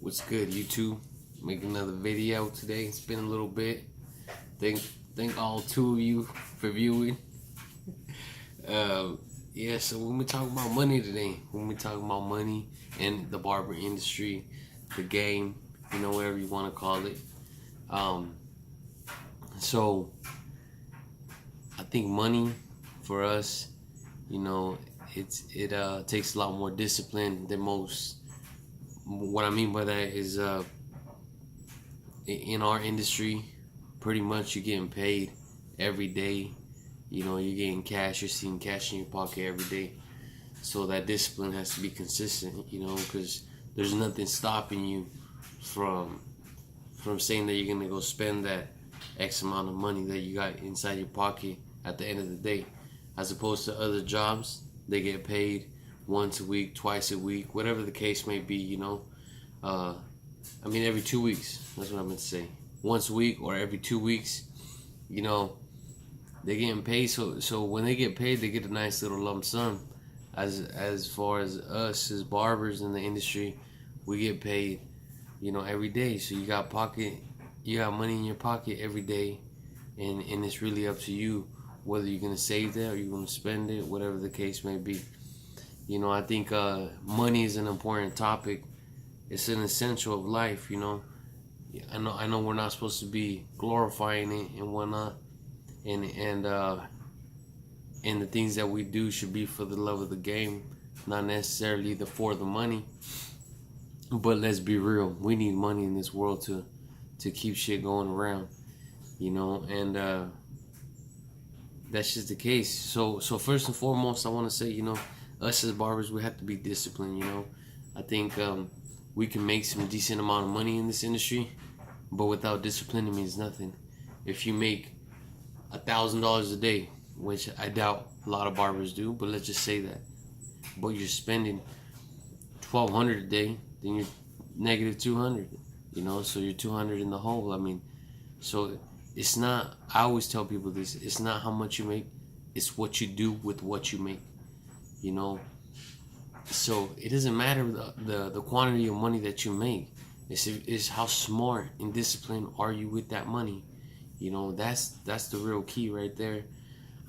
What's good, YouTube? Make another video today. It's been a little bit. Thank all two of you for viewing. Yeah, so when we talk about money today, when we talk about money and the barber industry, the game, whatever you want to call it. So I think money for us, it takes a lot more discipline than most. What I mean by that is in our industry, pretty much you're getting paid every day. You're getting cash, you're seeing cash in your pocket every day. So that discipline has to be consistent, because there's nothing stopping you from saying that you're gonna go spend that X amount of money that you got inside your pocket at the end of the day. As opposed to other jobs, they get paid once a week, twice a week, whatever the case may be, every 2 weeks. That's what I meant to say. Once a week or every 2 weeks, they're getting paid. So when they get paid, they get a nice little lump sum. As far as us as barbers in the industry, we get paid, every day. So you got money in your pocket every day, and it's really up to you whether you're gonna save that or you're gonna spend it, whatever the case may be. I think money is an important topic. It's an essential of life. I know we're not supposed to be glorifying it and whatnot, and the things that we do should be for the love of the game, not necessarily for the money. But let's be real, we need money in this world to keep shit going around, and that's just the case. So first and foremost, I want to say, us as barbers, we have to be disciplined. I think we can make some decent amount of money in this industry, but without discipline, it means nothing. If you make $1,000 a day, which I doubt a lot of barbers do, but let's just say that, but you're spending $1,200 a day, then you're negative $200. So you're $200 in the hole. So it's not. I always tell people this: it's not how much you make, it's what you do with what you make. So it doesn't matter the quantity of money that you make. It's how smart and disciplined are you with that money. That's the real key right there.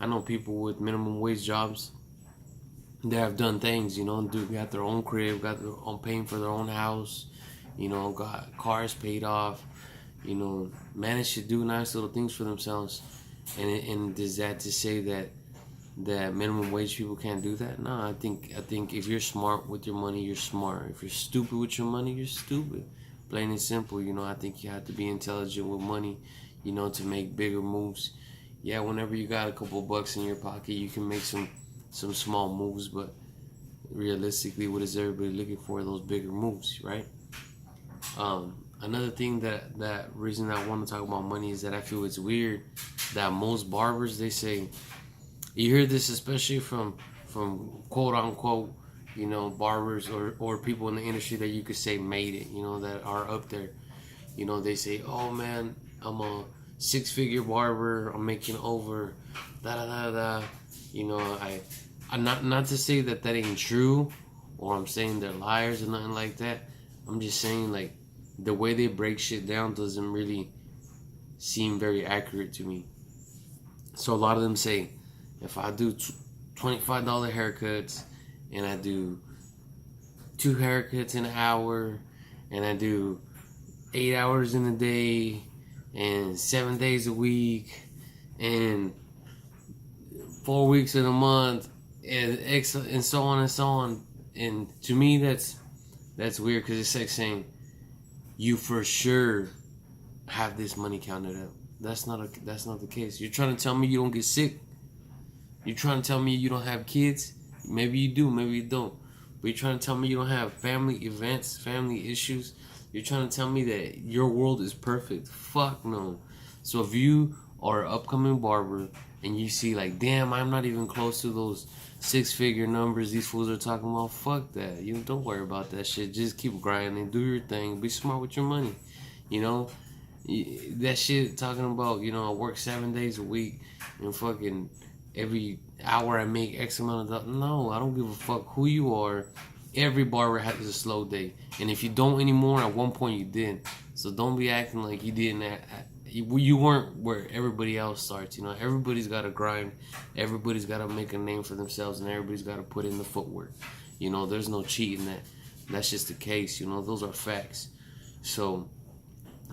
I know people with minimum wage jobs that have done things, got their own crib, got their own, paying for their own house, got cars paid off, managed to do nice little things for themselves. And is that to say that minimum wage people can't do that? No, I think if you're smart with your money, you're smart. If you're stupid with your money, you're stupid. Plain and simple. I think you have to be intelligent with money, to make bigger moves. Yeah, whenever you got a couple bucks in your pocket, you can make some small moves, but realistically, what is everybody looking for? Those bigger moves, right? Another thing that reason I want to talk about money is that I feel it's weird that most barbers, they say, you hear this especially from quote unquote, barbers or people in the industry that you could say made it, that are up there. They say, oh man, I'm a 6-figure barber, I'm making over da da da da. I'm not to say that ain't true, or I'm saying they're liars or nothing like that. I'm just saying, like, the way they break shit down doesn't really seem very accurate to me. So a lot of them say, if I do $25 haircuts, and I do 2 haircuts in an hour, and I do 8 hours in a day, and 7 days a week, and 4 weeks in a month, and so on and so on. And to me, that's weird, because it's like saying you for sure have this money counted out. That's not the case. You're trying to tell me you don't get sick. You're trying to tell me you don't have kids. Maybe you do, maybe you don't. But you're trying to tell me you don't have family events, family issues. You're trying to tell me that your world is perfect. Fuck no. So if you are an upcoming barber and you see, like, damn, I'm not even close to those 6-figure numbers these fools are talking about, fuck that. You don't worry about that shit. Just keep grinding, do your thing, be smart with your money. That shit talking about, I work 7 days a week and fucking every hour I make X amount of dollars. No, I don't give a fuck who you are. Every barber has a slow day, and if you don't anymore, at one point you did. So don't be acting like you didn't. You weren't where everybody else starts. You know, everybody's got to grind. Everybody's got to make a name for themselves, and everybody's got to put in the footwork. You know, there's no cheating that. That's just the case. You know, those are facts. So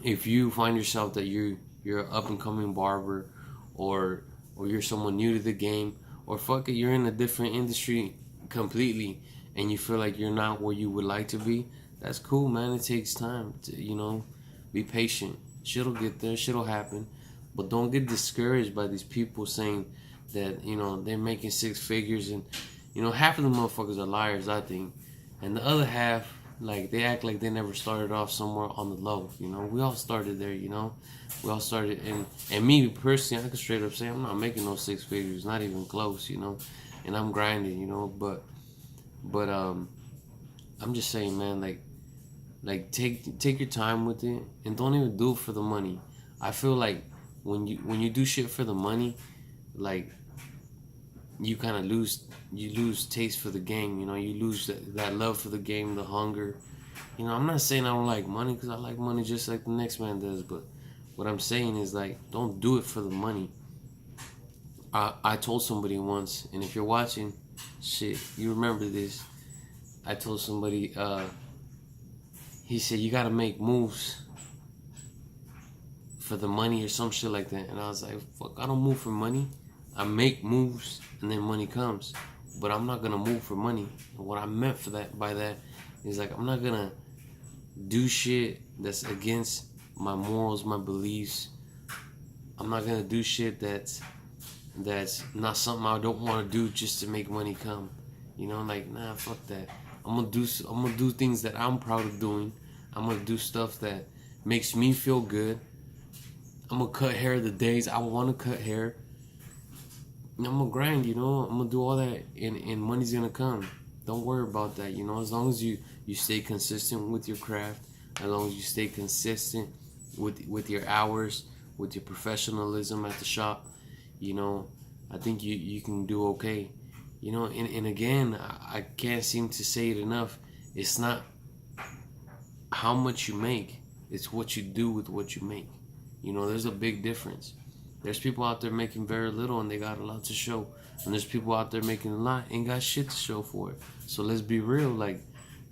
if you find yourself that you're an up and coming barber, or you're someone new to the game, or fuck it, you're in a different industry completely, and you feel like you're not where you would like to be, that's cool, man. It takes time to, you know, be patient. Shit'll get there, shit'll happen. But don't get discouraged by these people saying that, you know, they're making six figures, and, you know, half of the motherfuckers are liars, I think. And the other half, like, they act like they never started off somewhere on the low. You know, we all started there, you know. We all started, and me personally, I can straight up say I'm not making no six figures, not even close, you know. And I'm grinding, you know, but I'm just saying, man, like take your time with it, and don't even do it for the money. I feel like when you do shit for the money, like, you kind of lose taste for the game. You know, you lose that love for the game, the hunger. You know, I'm not saying I don't like money, because I like money just like the next man does, but what I'm saying is, like, don't do it for the money. I told somebody once, and if you're watching, shit, you remember this. I told somebody, he said, you gotta make moves for the money or some shit like that. And I was like, fuck, I don't move for money. I make moves, and then money comes. But I'm not gonna move for money. And what I meant by that is, like, I'm not gonna do shit that's against my morals, my beliefs. I'm not gonna do shit that's not something I don't want to do just to make money come. You know, like, nah, fuck that. I'm gonna do things that I'm proud of doing. I'm gonna do stuff that makes me feel good. I'm gonna cut hair the days I want to cut hair. And I'm gonna grind, you know. I'm gonna do all that, and money's gonna come. Don't worry about that, you know. As long as you stay consistent with your craft, as long as you stay consistent with your hours, with your professionalism at the shop, you know, I think you can do okay. You know, and again, I can't seem to say it enough. It's not how much you make, it's what you do with what you make. You know, there's a big difference. There's people out there making very little, and they got a lot to show. And there's people out there making a lot and got shit to show for it. So let's be real, like,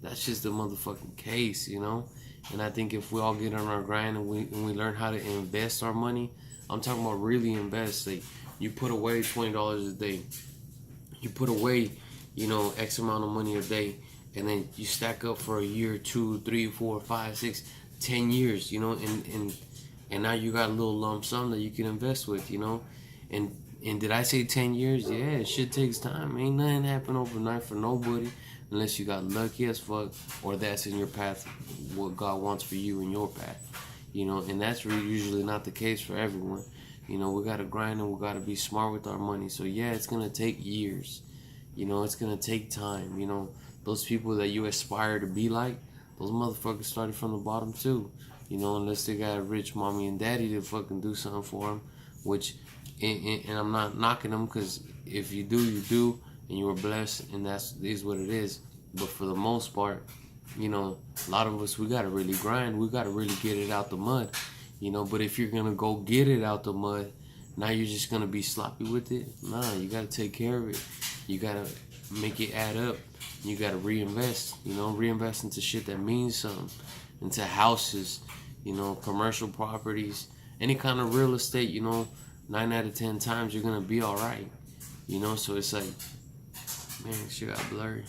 that's just the motherfucking case, you know? And I think if we all get on our grind, and we learn how to invest our money, I'm talking about really invest. Like, you put away $20 a day. You put away, you know, X amount of money a day, and then you stack up for a year, 2, 3, 4, 5, 6, 10 years, you know, and now you got a little lump sum that you can invest with, you know. And did I say 10 years? Yeah, shit takes time. Ain't nothing happen overnight for nobody, unless you got lucky as fuck, or that's in your path, what God wants for you in your path, you know. And that's usually not the case for everyone. You know, we gotta grind, and we gotta be smart with our money. So yeah, it's gonna take years. You know, it's gonna take time. You know, those people that you aspire to be like, those motherfuckers started from the bottom too. You know, unless they got a rich mommy and daddy to fucking do something for them, which, and I'm not knocking them, because if you do, you do, and you were blessed, and that is what it is. But for the most part, you know, a lot of us, we gotta really grind. We gotta really get it out the mud. You know, but if you're gonna go get it out the mud, now you're just gonna be sloppy with it. Nah, you gotta take care of it. You gotta make it add up. You gotta reinvest. You know, reinvest into shit that means something, into houses, you know, commercial properties, any kind of real estate. You know, 9 out of 10 times you're gonna be all right. You know, so it's like, man, shit got blurry.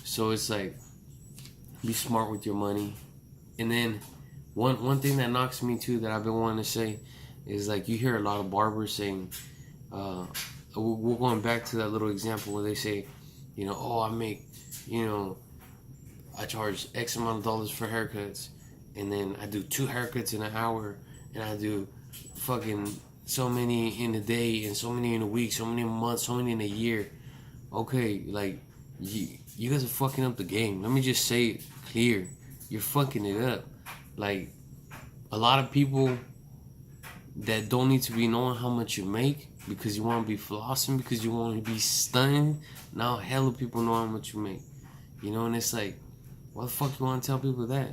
So it's like, be smart with your money, and then. One thing that knocks me too, that I've been wanting to say, is, like, you hear a lot of barbers saying, we're going back to that little example where they say, you know, oh, I make, you know, I charge X amount of dollars for haircuts, and then I do 2 haircuts in an hour, and I do fucking so many in a day, and so many in a week, so many in a month, so many in a year. Okay, like, you guys are fucking up the game. Let me just say it clear. You're fucking it up. Like, a lot of people that don't need to be knowing how much you make, because you want to be flossing, because you want to be stunning. Now hella people know how much you make. You know, and it's like, why the fuck you want to tell people that?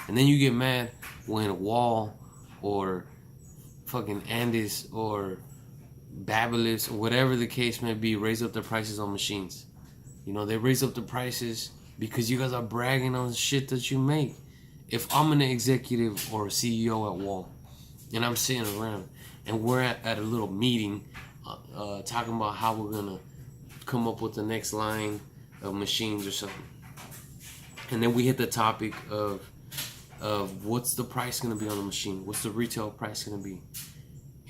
And then you get mad when Wall or fucking Andis or Babyliss or whatever the case may be raise up the prices on machines. You know, they raise up the prices because you guys are bragging on shit that you make. If I'm an executive or a CEO at Wall and I'm sitting around and we're at a little meeting talking about how we're gonna come up with the next line of machines or something, and then we hit the topic of what's the price gonna be on the machine, what's the retail price gonna be,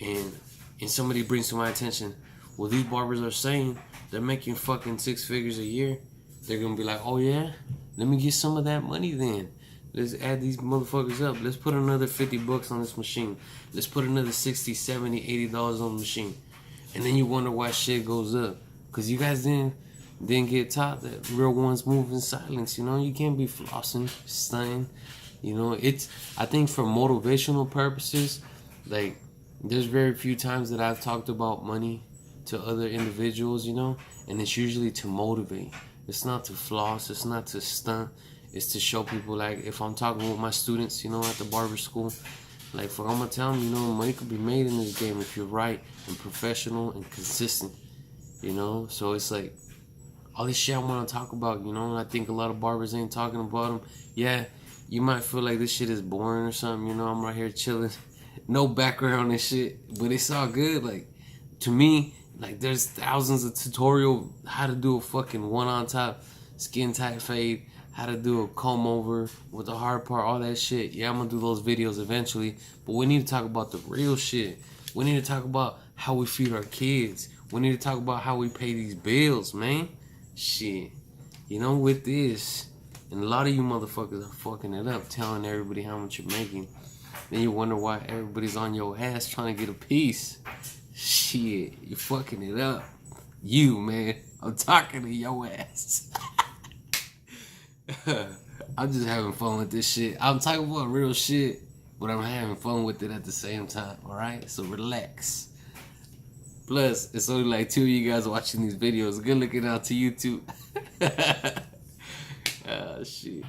and somebody brings to my attention, well, these barbers are saying they're making fucking 6 figures a year. They're gonna be like, oh yeah, let me get some of that money then. Let's add these motherfuckers up. Let's put another 50 bucks on this machine. Let's put another 60, 70, $80 on the machine. And then you wonder why shit goes up. Cause you guys didn't get taught that real ones move in silence. You know, you can't be flossing, stunning. You know, I think for motivational purposes, like, there's very few times that I've talked about money to other individuals, you know, and it's usually to motivate. It's not to floss, it's not to stunt, it's to show people, like, if I'm talking with my students, you know, at the barber school, like, I'm gonna tell them, you know, money could be made in this game if you're right and professional and consistent, you know. So it's like, all this shit I want to talk about, you know, and I think a lot of barbers ain't talking about them. Yeah, you might feel like this shit is boring or something, you know, I'm right here chilling, no background and shit, but it's all good. Like, to me, like, there's thousands of tutorial how to do a fucking one on top skin tight fade, how to do a comb over with the hard part, all that shit. Yeah, I'm gonna do those videos eventually, but we need to talk about the real shit. We need to talk about how we feed our kids. We need to talk about how we pay these bills, man. Shit, you know, with this, and a lot of you motherfuckers are fucking it up, telling everybody how much you're making. Then you wonder why everybody's on your ass trying to get a piece. Shit, you're fucking it up. You, man, I'm talking to your ass. I'm just having fun with this shit. I'm talking about real shit, but I'm having fun with it at the same time, alright? So relax. Plus, it's only like 2 of you guys watching these videos. Good looking out to YouTube. Oh, shit.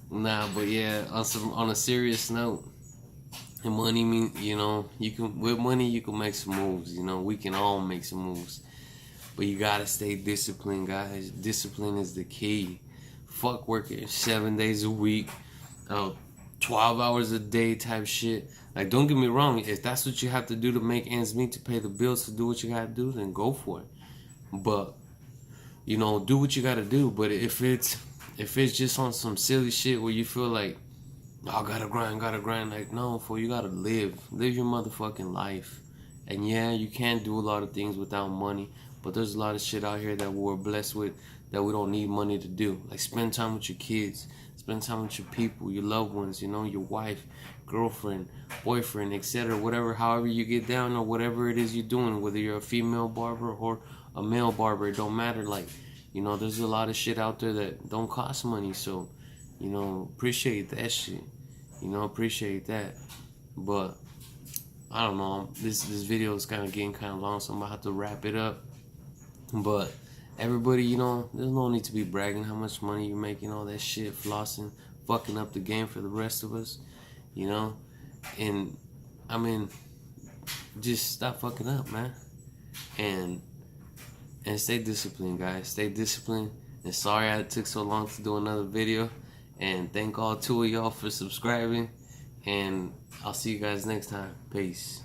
Nah, but yeah, on a serious note, money mean, you know, with money you can make some moves. You know, we can all make some moves, but you gotta stay disciplined, guys. Discipline is the key. Fuck working 7 days a week, 12 hours a day type shit. Like, don't get me wrong, if that's what you have to do to make ends meet, to pay the bills, to do what you gotta do, then go for it. But, you know, do what you gotta do. But if it's just on some silly shit where you feel like, oh, gotta grind, like, no, fool, you gotta live your motherfucking life. And yeah, you can't do a lot of things without money, but there's a lot of shit out here that we're blessed with that we don't need money to do. Like, spend time with your kids, spend time with your people, your loved ones, you know, your wife, girlfriend, boyfriend, etc. Whatever, however you get down, or whatever it is you're doing, whether you're a female barber or a male barber, it don't matter. Like, you know, there's a lot of shit out there that don't cost money, so, you know, appreciate that shit. You know, appreciate that. But I don't know, this video is kind of getting kind of long, so I'm gonna have to wrap it up. But everybody, you know, there's no need to be bragging how much money you're making, all that shit, flossing, fucking up the game for the rest of us, you know. And I mean, just stop fucking up, man. And stay disciplined, guys. Stay disciplined. And sorry I took so long to do another video. And thank all 2 of y'all for subscribing. And I'll see you guys next time. Peace.